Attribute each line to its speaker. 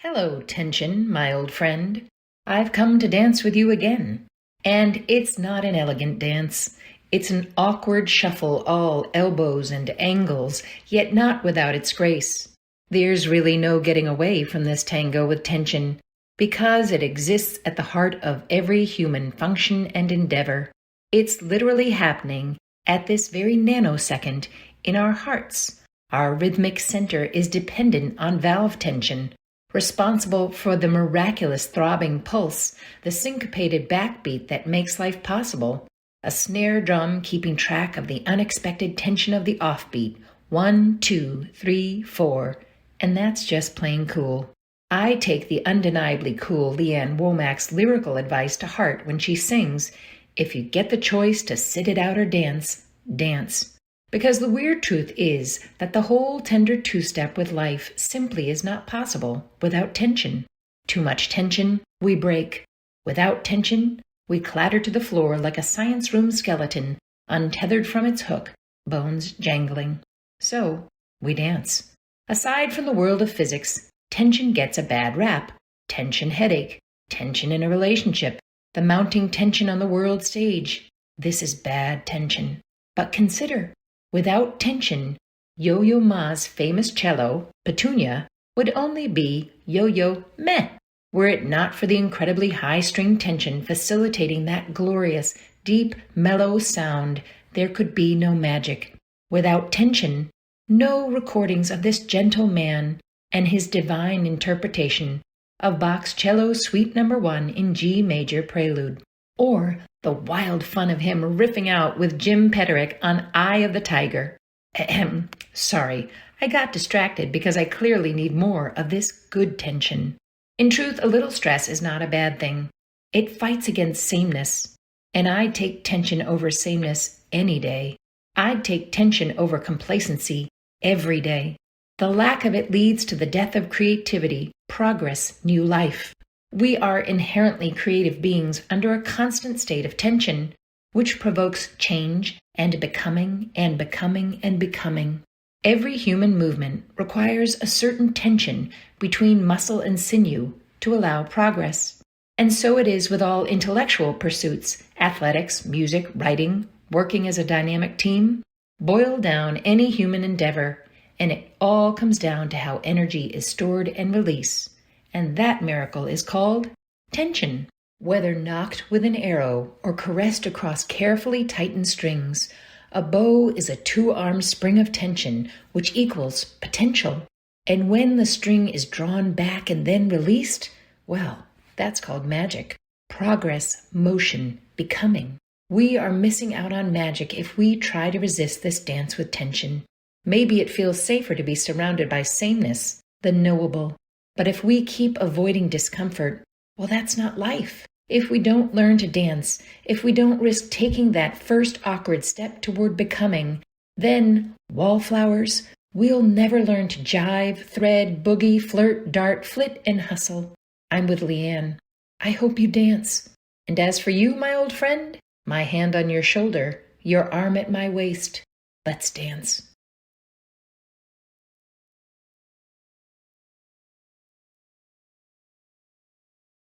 Speaker 1: Hello, Tension, my old friend. I've come to dance with you again. And it's not an elegant dance. It's an awkward shuffle, all elbows and angles, yet not without its grace. There's really no getting away from this tango with tension, because it exists at the heart of every human function and endeavor. It's literally happening at this very nanosecond in our hearts. Our rhythmic center is dependent on valve tension, responsible for the miraculous throbbing pulse, the syncopated backbeat that makes life possible, a snare drum keeping track of the unexpected tension of the offbeat, 1, 2, 3, 4, and that's just plain cool. I take the undeniably cool Leanne Womack's lyrical advice to heart when she sings, "If you get the choice to sit it out or dance, dance." Because the weird truth is that the whole tender two-step with life simply is not possible without tension. Too much tension, we break. Without tension, we clatter to the floor like a science room skeleton, untethered from its hook, bones jangling. So, we dance. Aside from the world of physics, tension gets a bad rap. Tension headache, tension in a relationship, the mounting tension on the world stage. This is bad tension. But consider, without tension, Yo-Yo Ma's famous cello, Petunia, would only be yo-yo meh, were it not for the incredibly high-string tension facilitating that glorious, deep, mellow sound. There could be no magic. Without tension, no recordings of this gentle man and his divine interpretation of Bach's Cello Suite No. 1 in G major prelude, or the wild fun of him riffing out with Jim Peterick on Eye of the Tiger. Ahem. Sorry, I got distracted because I clearly need more of this good tension. In truth, a little stress is not a bad thing. It fights against sameness, and I'd take tension over sameness any day. I'd take tension over complacency every day. The lack of it leads to the death of creativity, progress, new life. We are inherently creative beings under a constant state of tension, which provokes change and becoming and becoming and becoming. Every human movement requires a certain tension between muscle and sinew to allow progress. And so it is with all intellectual pursuits, athletics, music, writing, working as a dynamic team. Boil down any human endeavor, and it all comes down to how energy is stored and released. And that miracle is called tension. Whether knocked with an arrow or caressed across carefully tightened strings, a bow is a two-armed spring of tension, which equals potential. And when the string is drawn back and then released, well, that's called magic. Progress, motion, becoming. We are missing out on magic if we try to resist this dance with tension. Maybe it feels safer to be surrounded by sameness, the knowable. But if we keep avoiding discomfort, well, that's not life. If we don't learn to dance, if we don't risk taking that first awkward step toward becoming, then, wallflowers, we'll never learn to jive, thread, boogie, flirt, dart, flit, and hustle. I'm with Leanne. I hope you dance. And as for you, my old friend, my hand on your shoulder, your arm at my waist. Let's dance.